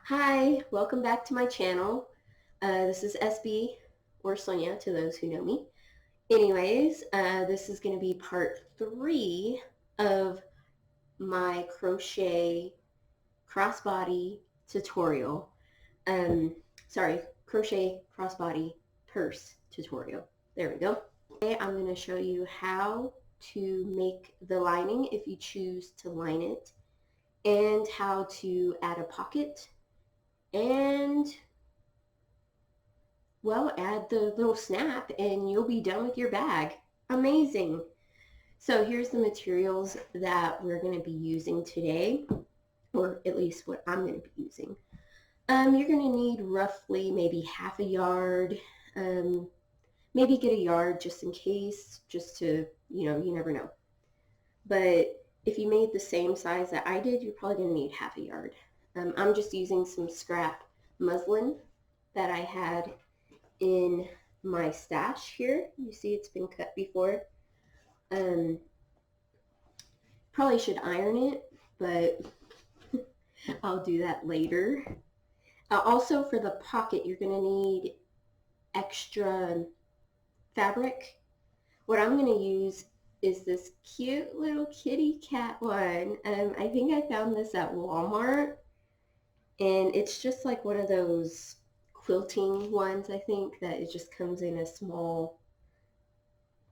Hi, welcome back to my channel. This is SB, or Sonia to those who know me. Anyways, this is going to be part 3 of my crochet crossbody tutorial. Crochet crossbody purse tutorial. There we go. Today I'm going to show you how to make the lining if you choose to line it, and how to add a pocket, and well, add the little snap and you'll be done with your bag. Amazing. So here's the materials that we're going to be using today, or at least what I'm going to be using. You're going to need roughly maybe half a yard, maybe get a yard just in case, just to, you never know. But if you made the same size that I did, you're probably going to need half a yard. I'm just using some scrap muslin that I had in my stash here. You see it's been cut before. Probably should iron it, but I'll do that later. Also for the pocket, you're going to need extra fabric. What I'm going to use is this cute little kitty cat one. I think I found this at Walmart, and it's just like one of those quilting ones, I think, that it just comes in a small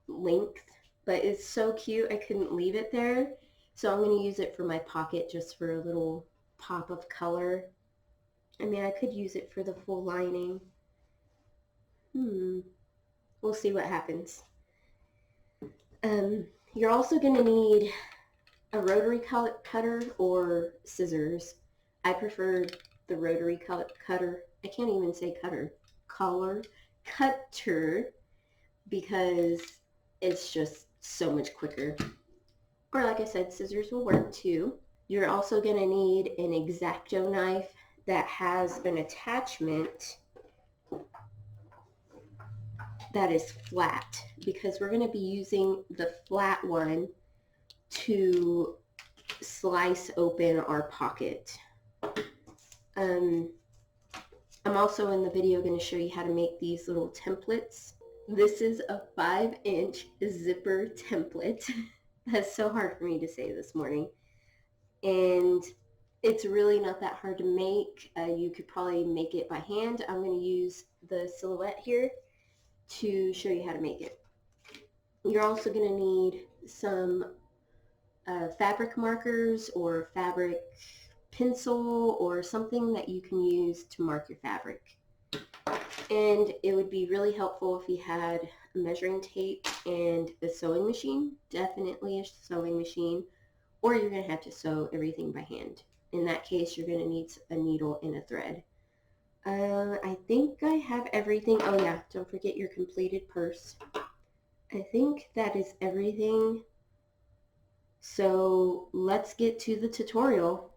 length, but it's so cute I couldn't leave it there, so I'm going to use it for my pocket just for a little pop of color. I mean, I could use it for the full lining. We'll see what happens. You're also going to need a rotary cutter or scissors. I prefer the rotary cutter. I can't even say cutter. Cutter, because it's just so much quicker. Or like I said, scissors will work too. You're also going to need an X-Acto knife that has an attachment that is flat, because we're going to be using the flat one to slice open our pocket. I'm also in the video going to show you how to make these little templates. This is a 5-inch zipper template. That's so hard for me to say this morning. And it's really not that hard to make. You could probably make it by hand. I'm going to use the silhouette here to show you how to make it. You're also going to need some fabric markers or fabric pencil or something that you can use to mark your fabric. And it would be really helpful if you had a measuring tape and a sewing machine, definitely a sewing machine, or you're going to have to sew everything by hand. In that case, you're going to need a needle and a thread. I think I have everything. Oh yeah, don't forget your completed purse. I think that is everything. So let's get to the tutorial.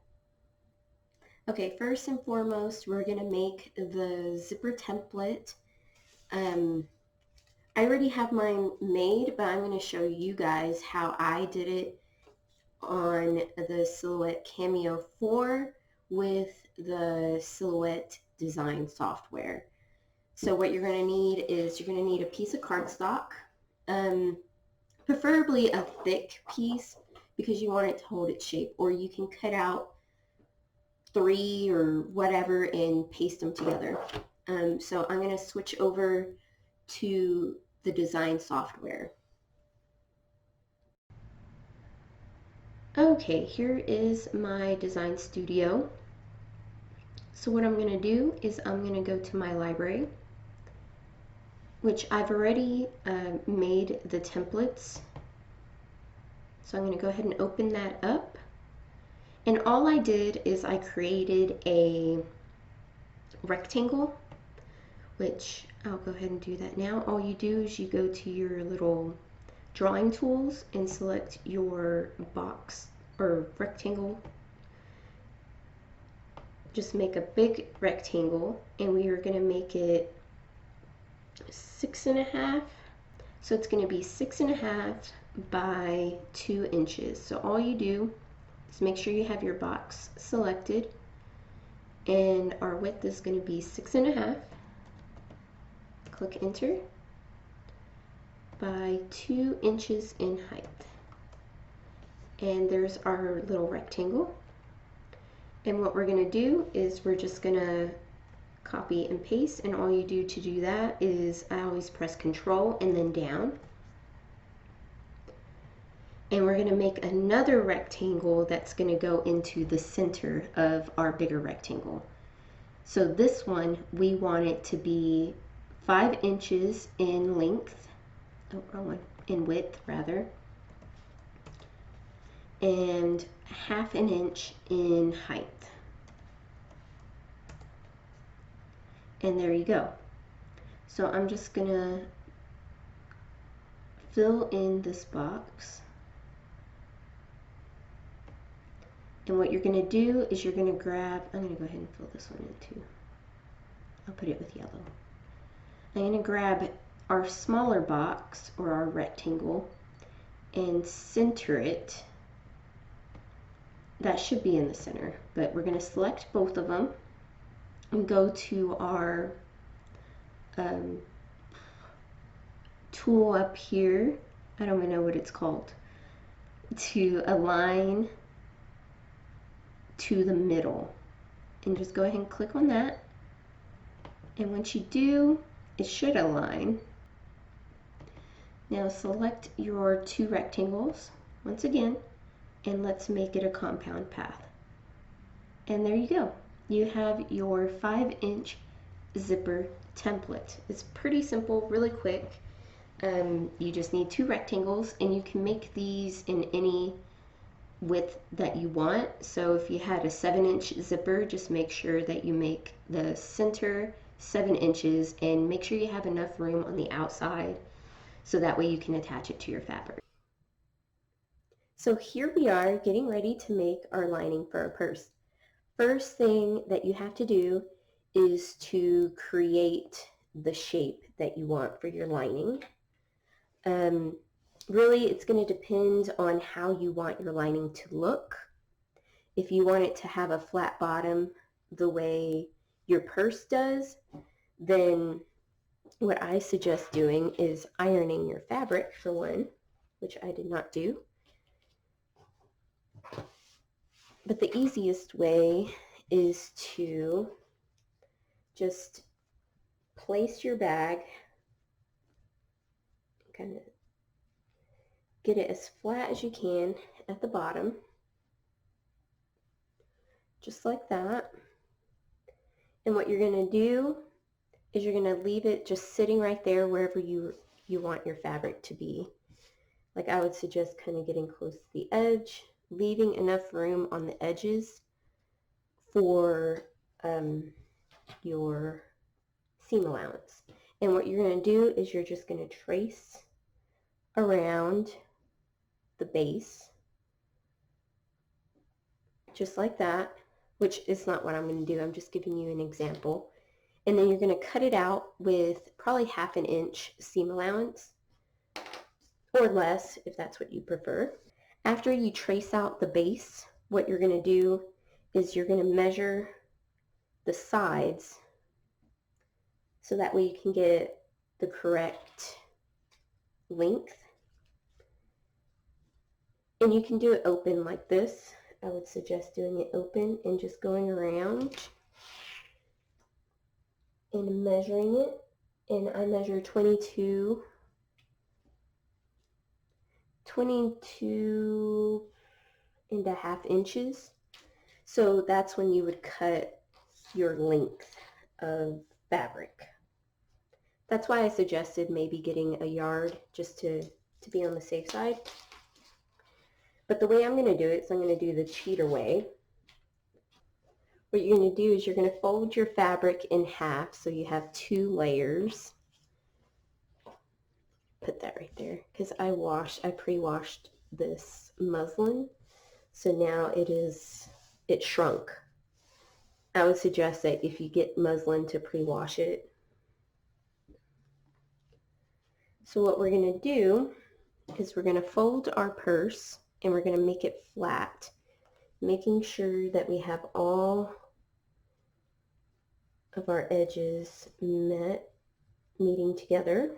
Okay, first and foremost, we're going to make the zipper template. I already have mine made, but I'm going to show you guys how I did it on the Silhouette Cameo 4 with the Silhouette design software. So what you're going to need is you're going to need a piece of cardstock, preferably a thick piece because you want it to hold its shape, or you can cut out 3 or whatever and paste them together. So I'm going to switch over to the design software. Okay, here is my design studio. So what I'm going to do is I'm going to go to my library, which I've already made the templates. So I'm going to go ahead and open that up. And all I did is I created a rectangle, which I'll go ahead and do that now. All you do is you go to your little drawing tools and select your box or rectangle. Just make a big rectangle, and we are going to make it 6.5. So it's going to be 6.5 by 2 inches. So all you do is make sure you have your box selected, And our width is going to be 6.5. Click enter, by 2 inches in height. And there's our little rectangle. And what we're going to do is we're just going to copy and paste, and all you do to do that is I always press Control and then down. And we're going to make another rectangle that's going to go into the center of our bigger rectangle. So this one, we want it to be 5 inches in length, oh, wrong one, in width rather, and 1/2 inch in height. And there you go. So I'm just gonna fill in this box. And what you're gonna do is you're gonna grab, I'm gonna go ahead and fill this one in too. I'll put it with yellow. I'm gonna grab our smaller box or our rectangle and center it. That should be in the center, but we're gonna select both of them and go to our tool up here, I don't even know what it's called, to align to the middle, and just go ahead and click on that. And once you do, it should align. Now select your 2 rectangles once again, and let's make it a compound path. And there you go. You have your 5-inch zipper template. It's pretty simple, really quick. You just need 2 rectangles, and you can make these in any width that you want. So if you had a 7-inch zipper, just make sure that you make the center 7 inches and make sure you have enough room on the outside so that way you can attach it to your fabric. So here we are getting ready to make our lining for our purse. First thing that you have to do is to create the shape that you want for your lining. Really, it's going to depend on how you want your lining to look. If you want it to have a flat bottom the way your purse does, then what I suggest doing is ironing your fabric for one, which I did not do. But the easiest way is to just place your bag, kind of get it as flat as you can at the bottom, just like that. And what you're going to do is you're going to leave it just sitting right there wherever you want your fabric to be. Like I would suggest kind of getting close to the edge, leaving enough room on the edges for your seam allowance. And what you're going to do is you're just going to trace around the base, just like that, which is not what I'm going to do. I'm just giving you an example. And then you're going to cut it out with probably 1/2 inch seam allowance, or less if that's what you prefer. After you trace out the base, what you're going to do is you're going to measure the sides so that way you can get the correct length. And you can do it open like this. I would suggest doing it open and just going around and measuring it. And I measure 22 and a half inches. So that's when you would cut your length of fabric. That's why I suggested maybe getting a yard just to be on the safe side. But the way I'm going to do it is I'm going to do the cheater way. What you're going to do is you're going to fold your fabric in half so you have 2 layers. Put that right there because I pre-washed this muslin, so now it shrunk. I would suggest that if you get muslin to pre-wash it. So what we're going to do is we're going to fold our purse and we're going to make it flat, making sure that we have all of our edges meeting together,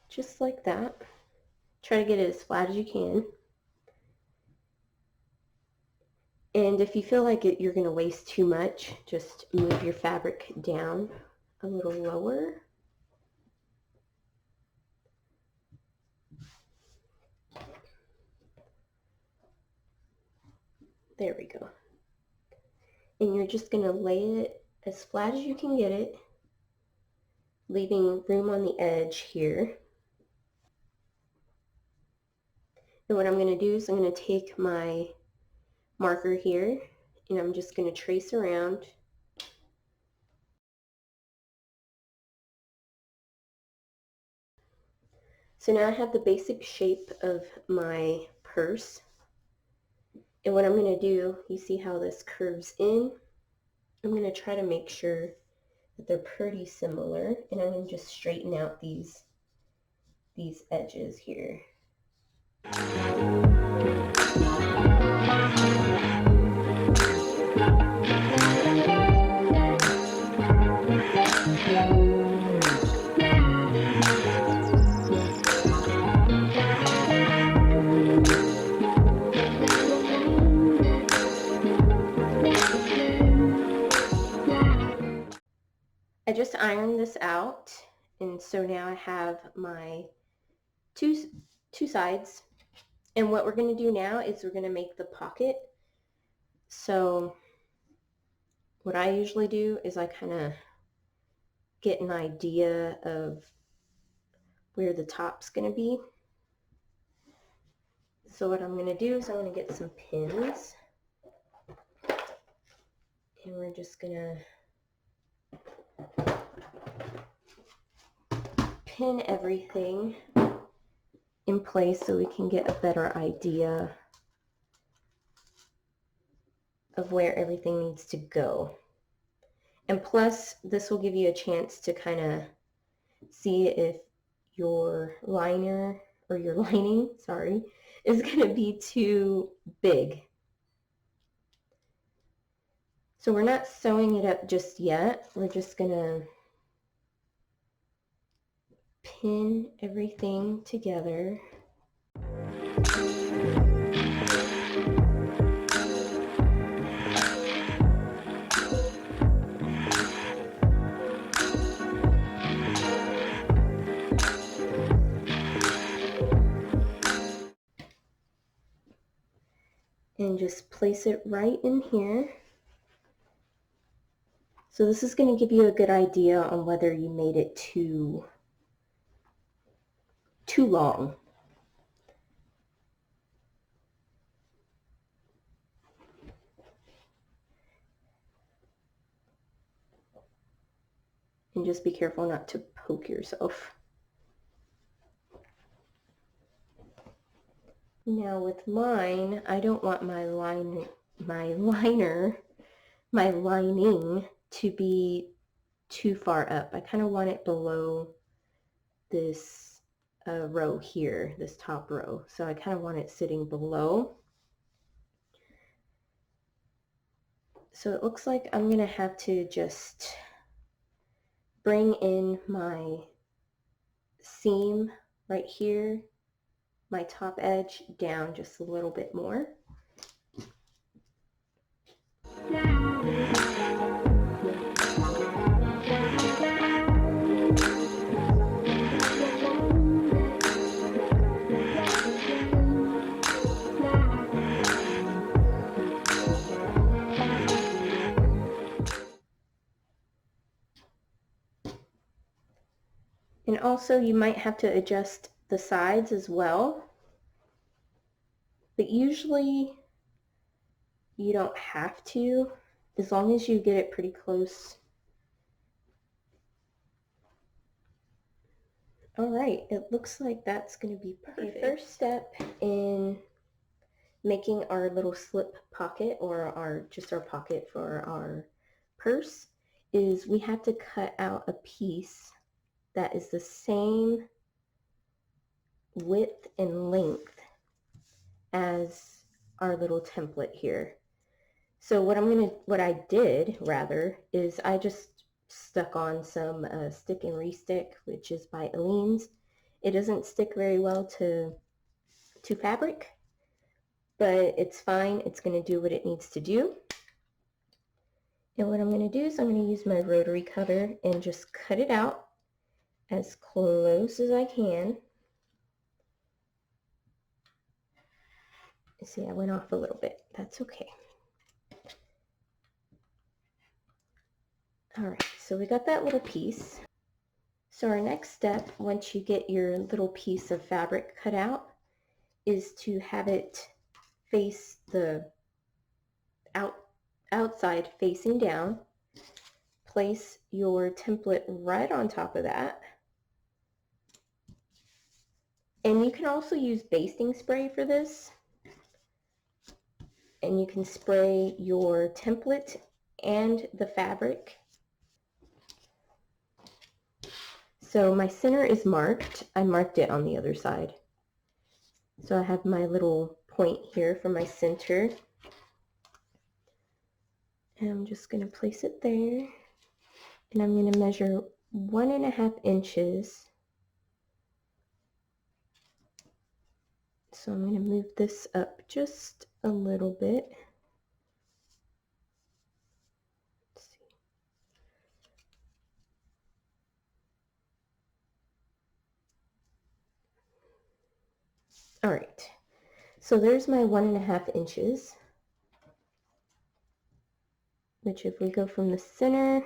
just like that. Try to get it as flat as you can. And if you feel like you're going to waste too much, just move your fabric down a little lower. There we go. And you're just going to lay it as flat as you can get it, leaving room on the edge here. And what I'm going to do is I'm going to take my marker here and I'm just going to trace around. So now I have the basic shape of my purse. And what I'm going to do, you see how this curves in? I'm going to try to make sure that they're pretty similar, and I'm going to just straighten out these edges here. I just ironed this out, and so now I have my two sides. And what we're going to do now is we're going to make the pocket. So what I usually do is I kind of get an idea of where the top's going to be. So what I'm going to do is I'm going to get some pins, and we're just going to pin everything in place so we can get a better idea of where everything needs to go. And plus, this will give you a chance to kind of see if your liner, or your lining, sorry, is going to be too big. So we're not sewing it up just yet. We're just going to pin everything together. And just place it right in here. So this is going to give you a good idea on whether you made it too long. And just be careful not to poke yourself. Now with mine, I don't want my lining to be too far up. I kind of want it below this row here, this top row. So I kind of want it sitting below. So it looks like I'm going to have to just bring in my seam right here, my top edge down just a little bit more. And also you might have to adjust the sides as well, but usually you don't have to, as long as you get it pretty close. All right, it looks like that's going to be perfect. Okay, first step in making our little slip pocket, or just our pocket for our purse, is we have to cut out a piece that is the same width and length as our little template here. So what I did rather is I just stuck on some Stick and Restick, which is by Aleene's. It doesn't stick very well to fabric, but it's fine. It's going to do what it needs to do. And what I'm going to do is I'm going to use my rotary cutter and just cut it out as close as I can. See, I went off a little bit. That's okay. All right, so we got that little piece. So our next step, once you get your little piece of fabric cut out, is to have it face the outside facing down. Place your template right on top of that. And you can also use basting spray for this. And you can spray your template and the fabric. So my center is marked. I marked it on the other side. So I have my little point here for my center. And I'm just going to place it there. And I'm going to measure 1.5 inches. So I'm going to move this up just a little bit. Let's see. All right. So there's my 1.5 inches, which if we go from the center,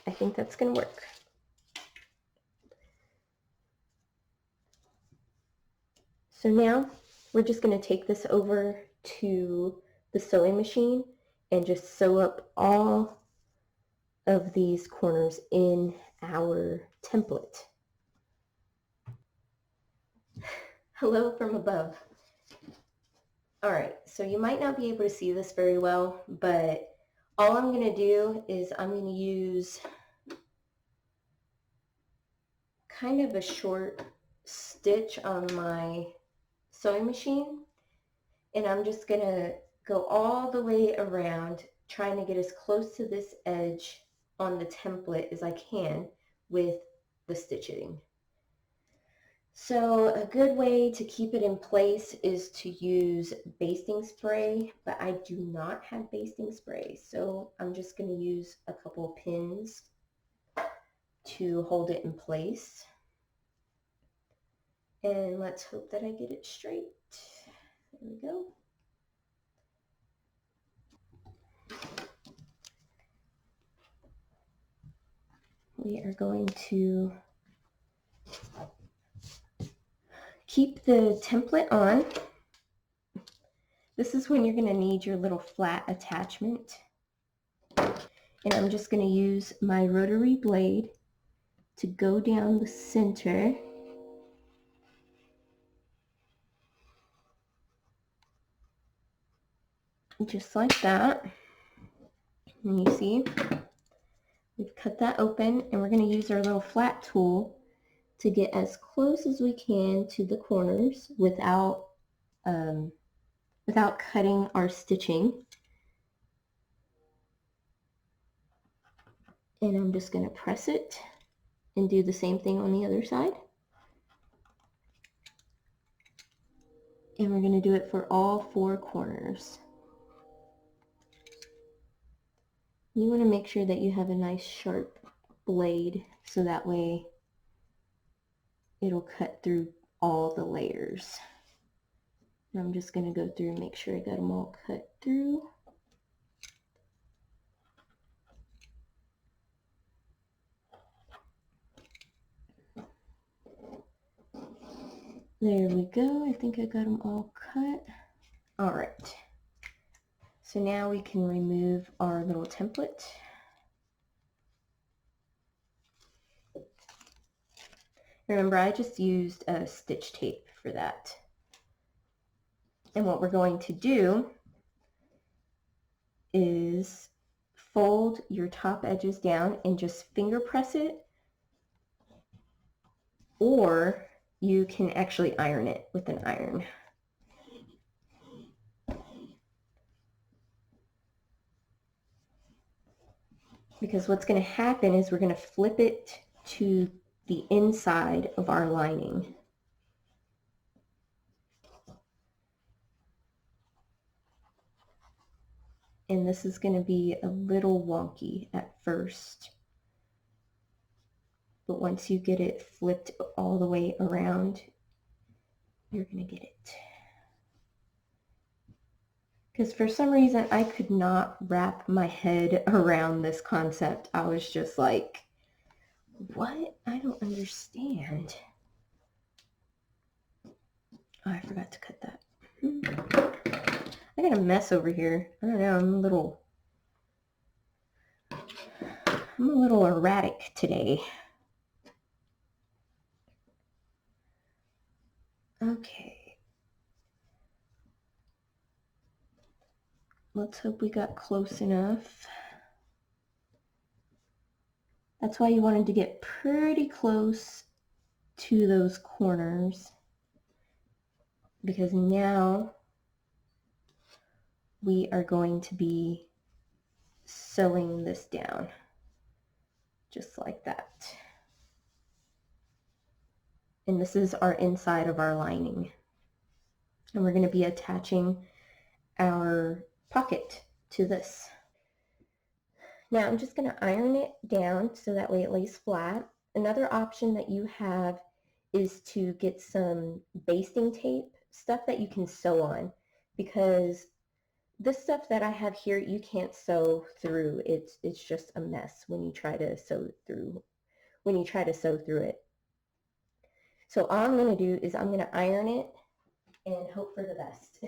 I think that's going to work. So now we're just going to take this over to the sewing machine and just sew up all of these corners in our template. Hello from above. All right, so you might not be able to see this very well, but all I'm going to do is I'm going to use kind of a short stitch on my sewing machine, and I'm just going to go all the way around, trying to get as close to this edge on the template as I can with the stitching. So a good way to keep it in place is to use basting spray, but I do not have basting spray, so I'm just going to use a couple of pins to hold it in place. And let's hope that I get it straight. There we go. We are going to keep the template on. This is when you're going to need your little flat attachment. And I'm just going to use my rotary blade to go down the center. Just like that. And you see, we've cut that open, and we're going to use our little flat tool to get as close as we can to the corners without cutting our stitching. And I'm just going to press it and do the same thing on the other side. And we're going to do it for all 4 corners. You want to make sure that you have a nice sharp blade so that way it'll cut through all the layers. And I'm just going to go through and make sure I got them all cut through. There we go. I think I got them all cut. All right. So now we can remove our little template. Remember, I just used a stitch tape for that. And what we're going to do is fold your top edges down and just finger press it, or you can actually iron it with an iron. because what's going to happen is we're going to flip it to the inside of our lining. And this is going to be a little wonky at first, but once you get it flipped all the way around, you're going to get it. Because for some reason I could not wrap my head around this concept. I was just like, what? I don't understand. Oh, I forgot to cut that. I got a mess over here. I don't know, I'm a little erratic today. Okay. Let's hope we got close enough. That's why you wanted to get pretty close to those corners, because now we are going to be sewing this down just like that. And this is our inside of our lining. And we're going to be attaching our pocket to this. Now I'm just going to iron it down so that way it lays flat. Another option that you have is to get some basting tape, stuff that you can sew on, because this stuff that I have here you can't sew through. It's just a mess when you try to sew through it. So all I'm going to do is I'm going to iron it and hope for the best.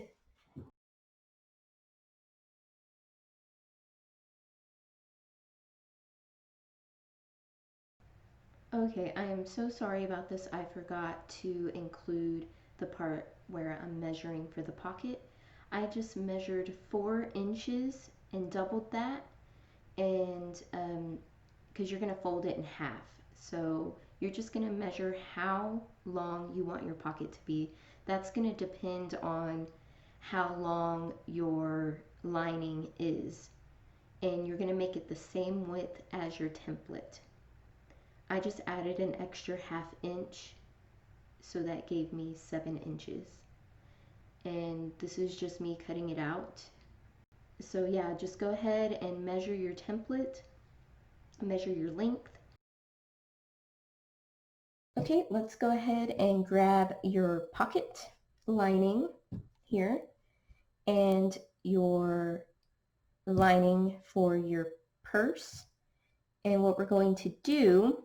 Okay, I am so sorry about this. I forgot to include the part where I'm measuring for the pocket. I just measured 4 inches and doubled that, and because you're going to fold it in half. So you're just going to measure how long you want your pocket to be. That's going to depend on how long your lining is, and you're going to make it the same width as your template. I just added an extra 1/2 inch, so that gave me 7 inches. And this is just me cutting it out. So yeah, just go ahead and measure your template, measure your length. Okay, let's go ahead and grab your pocket lining here and your lining for your purse. And what we're going to do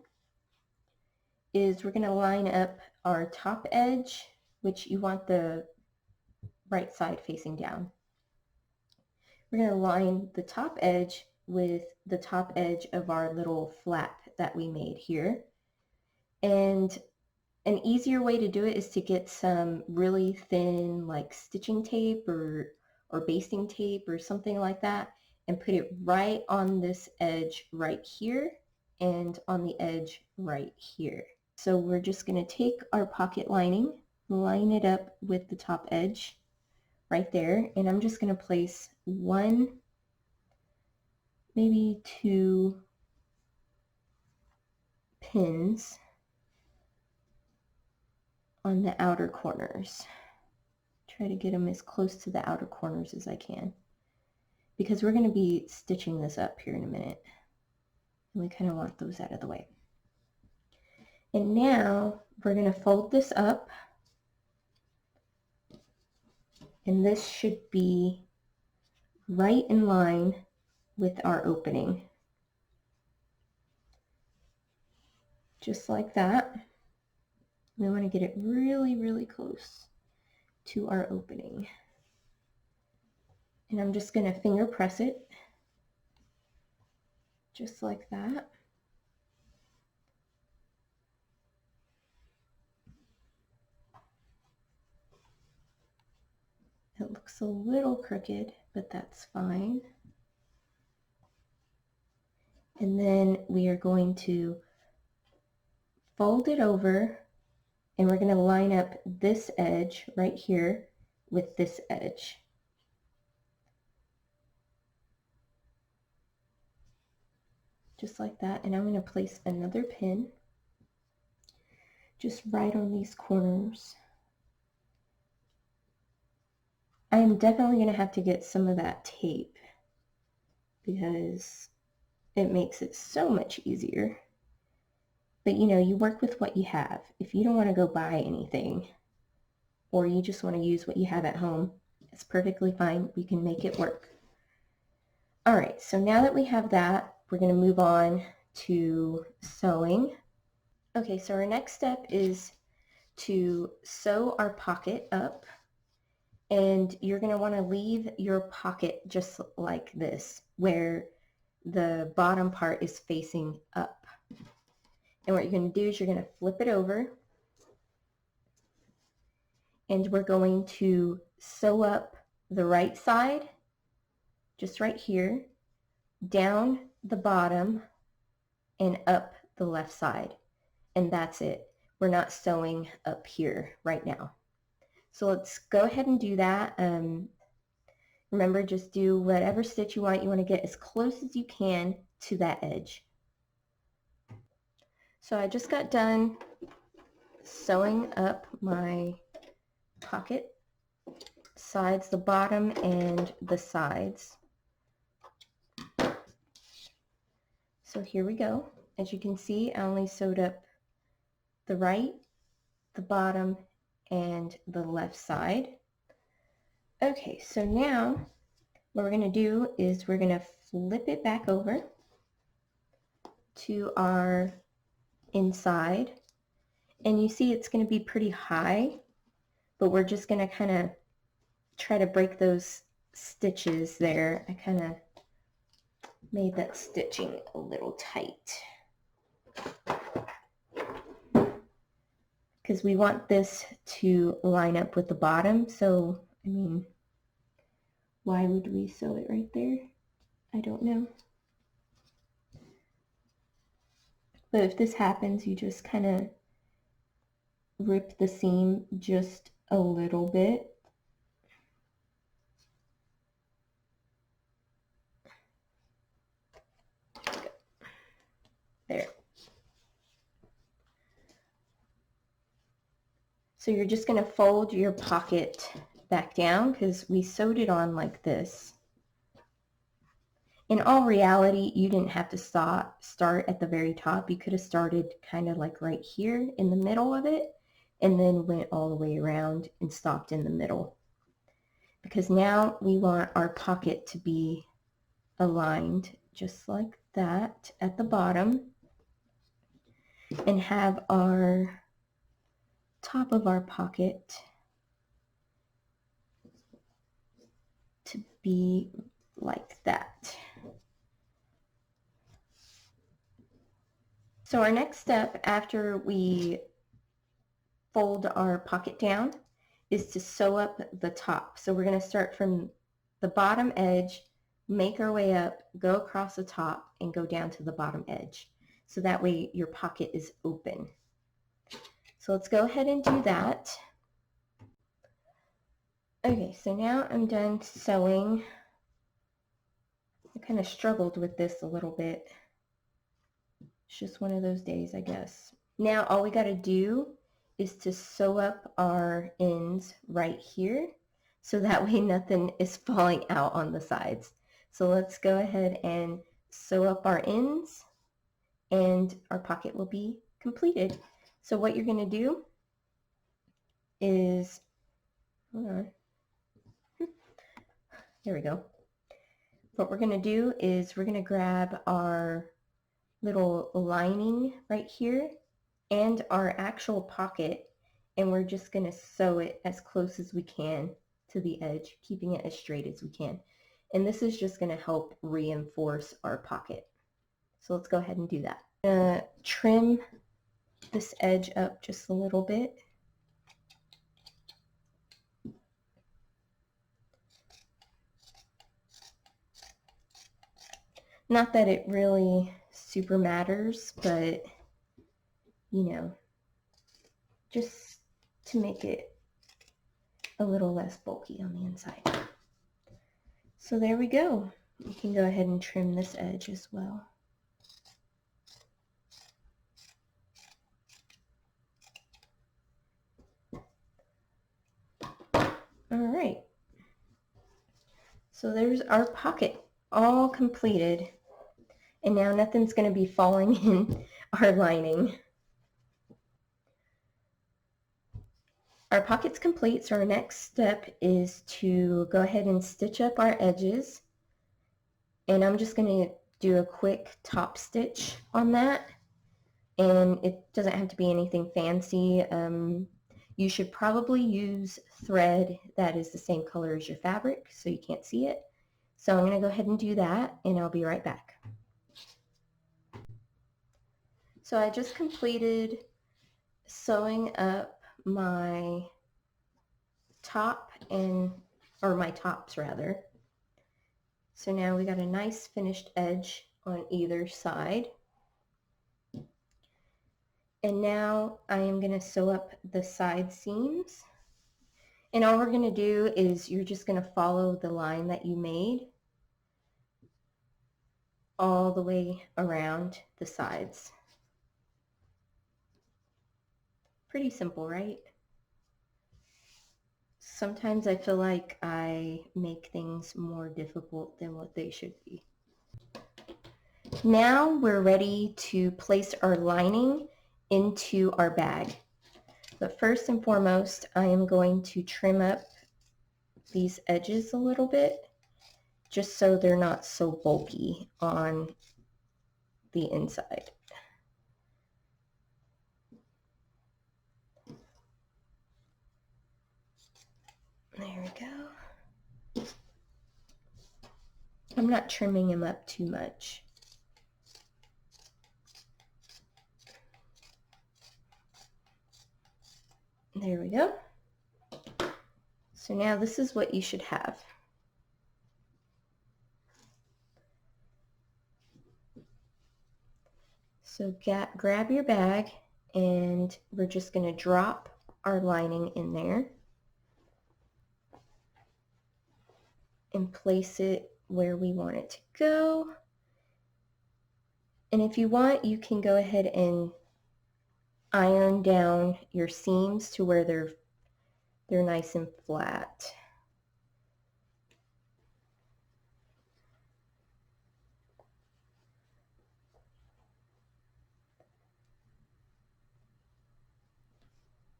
is we're going to line up our top edge, which you want the right side facing down. We're going to line the top edge with the top edge of our little flap that we made here. And an easier way to do it is to get some really thin like stitching tape or basting tape or something like that, and put it right on this edge right here and on the edge right here. So we're just going to take our pocket lining, line it up with the top edge right there, and I'm just going to place 1, maybe 2 pins on the outer corners. Try to get them as close to the outer corners as I can, because we're going to be stitching this up here in a minute, and we kind of want those out of the way. And now we're going to fold this up, and this should be right in line with our opening. Just like that. We want to get it really, really close to our opening. And I'm just going to finger press it, just like that. It looks a little crooked, but that's fine. And then we are going to fold it over, and we're going to line up this edge right here with this edge. just like that. And I'm going to place another pin just right on these corners. I am definitely going to have to get some of that tape because it makes it so much easier. But you know, you work with what you have. If you don't want to go buy anything, or you just want to use what you have at home, it's perfectly fine. We can make it work. All right, so now that we have that, we're going to move on to sewing. Okay, so our next step is to sew our pocket up, and you're going to want to leave your pocket just like this, where the bottom part is facing up. And what you're going to do is you're going to flip it over, and we're going to sew up the right side, just right here, down the bottom, and up the left side. And that's it. We're not sewing up here right now. So let's go ahead and do that. Remember, just do whatever stitch you want. You want to get as close as you can to that edge. So I just got done sewing up my pocket sides, the bottom and the sides. So here we go. As you can see, I only sewed up the right, the bottom, and the left side. Okay, so now what we're going to do is we're going to flip it back over to our inside. And you see it's going to be pretty high, but we're just going to kind of try to break those stitches there. I kind of made that stitching a little tight because we want this to line up with the bottom. So, I mean, why would we sew it right there? I don't know. But if this happens, you just kind of rip the seam just a little bit. There. So you're just going to fold your pocket back down because we sewed it on like this. In all reality, you didn't have to start at the very top. You could have started kind of like right here in the middle of it and then went all the way around and stopped in the middle. Because now we want our pocket to be aligned just like that at the bottom and have our top of our pocket to be like that. So our next step after we fold our pocket down is to sew up the top. So we're going to start from the bottom edge, make our way up, go across the top, and go down to the bottom edge. So that way your pocket is open. So let's go ahead and do that. Okay, so now I'm done sewing. I kind of struggled with this a little bit. It's just one of those days, I guess. Now all we got to do is to sew up our ends right here so that way nothing is falling out on the sides. So let's go ahead and sew up our ends and our pocket will be completed. So what you're going to do is, hold on, there we go. What we're going to do is we're going to grab our little lining right here and our actual pocket, and we're just going to sew it as close as we can to the edge, keeping it as straight as we can. And this is just going to help reinforce our pocket. So let's go ahead and do that. Trim this edge up just a little bit. Not that it really super matters, but you know, just to make it a little less bulky on the inside. So there we go. You can go ahead and trim this edge as well. All right. So there's our pocket all completed. And now nothing's going to be falling in our lining. Our pocket's complete, so our next step is to go ahead and stitch up our edges. And I'm just going to do a quick top stitch on that. And it doesn't have to be anything fancy. You should probably use thread that is the same color as your fabric so you can't see it. So I'm going to go ahead and do that, and I'll be right back. So I just completed sewing up my top or my tops rather. So now we got a nice finished edge on either side. And now I am going to sew up the side seams. And all we're going to do is you're just going to follow the line that you made all the way around the sides. Pretty simple, right? Sometimes I feel like I make things more difficult than what they should be. Now we're ready to place our lining into our bag. But first and foremost, I am going to trim up these edges a little bit, just so they're not so bulky on the inside. There we go. I'm not trimming them up too much. There we go. So now this is what you should have. So grab your bag, and we're just going to drop our lining in there and place it where we want it to go. And if you want, you can go ahead and iron down your seams to where they're nice and flat.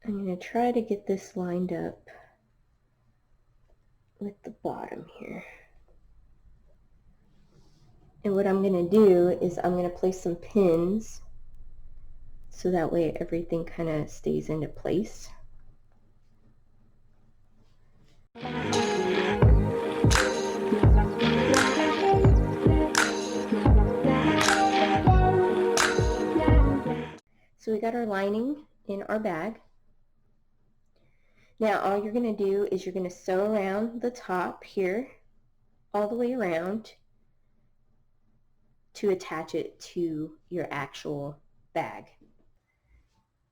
I'm going to try to get this lined up with the bottom here. And what I'm going to do is I'm going to place some pins so that way everything kind of stays into place. So we got our lining in our bag. Now all you're going to do is you're going to sew around the top here all the way around to attach it to your actual bag.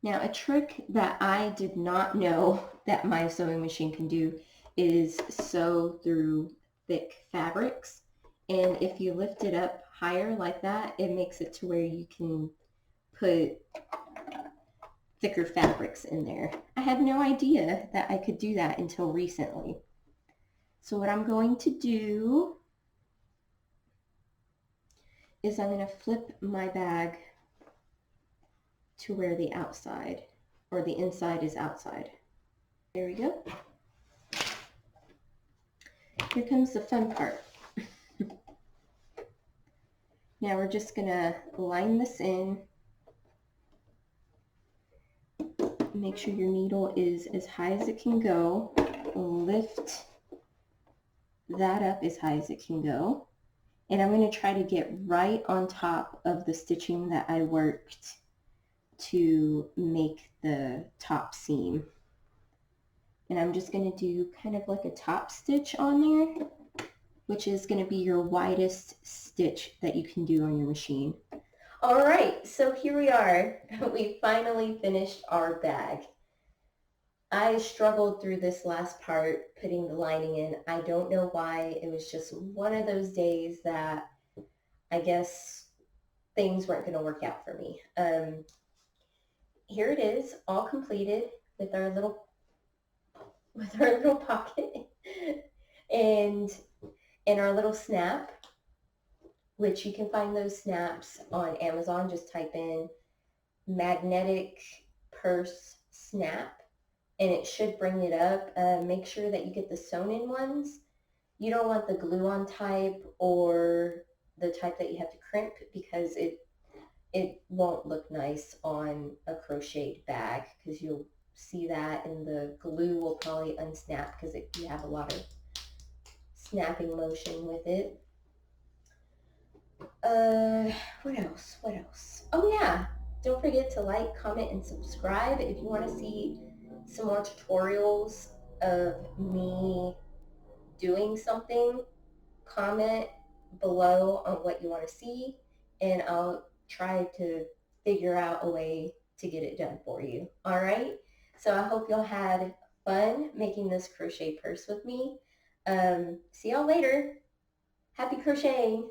Now a trick that I did not know that my sewing machine can do is sew through thick fabrics, and if you lift it up higher like that, it makes it to where you can put thicker fabrics in there. I had no idea that I could do that until recently. So what I'm going to do is I'm going to flip my bag to where the outside or the inside is outside. There we go. Here comes the fun part. Now we're just going to line this in. Make sure your needle is as high as it can go. Lift that up as high as it can go. And I'm going to try to get right on top of the stitching that I worked to make the top seam. And I'm just going to do kind of like a top stitch on there, which is going to be your widest stitch that you can do on your machine. All right, so here we are. We finally finished our bag. I struggled through this last part, putting the lining in. I don't know why. It was just one of those days that I guess things weren't going to work out for me. Here it is, all completed with our little with our little pocket and our little snap, which you can find those snaps on Amazon. Just type in magnetic purse snap and it should bring it up. Make sure that you get the sewn in ones. You don't want the glue-on type or the type that you have to crimp, because it won't look nice on a crocheted bag, because you'll see that and the glue will probably unsnap because you have a lot of snapping motion with it. What else? What else? Oh yeah, don't forget to like, comment, and subscribe if you want to see some more tutorials of me doing something. Comment below on what you want to see, and I'll try to figure out a way to get it done for you. All right, so I hope y'all had fun making this crochet purse with me. See y'all later. Happy crocheting.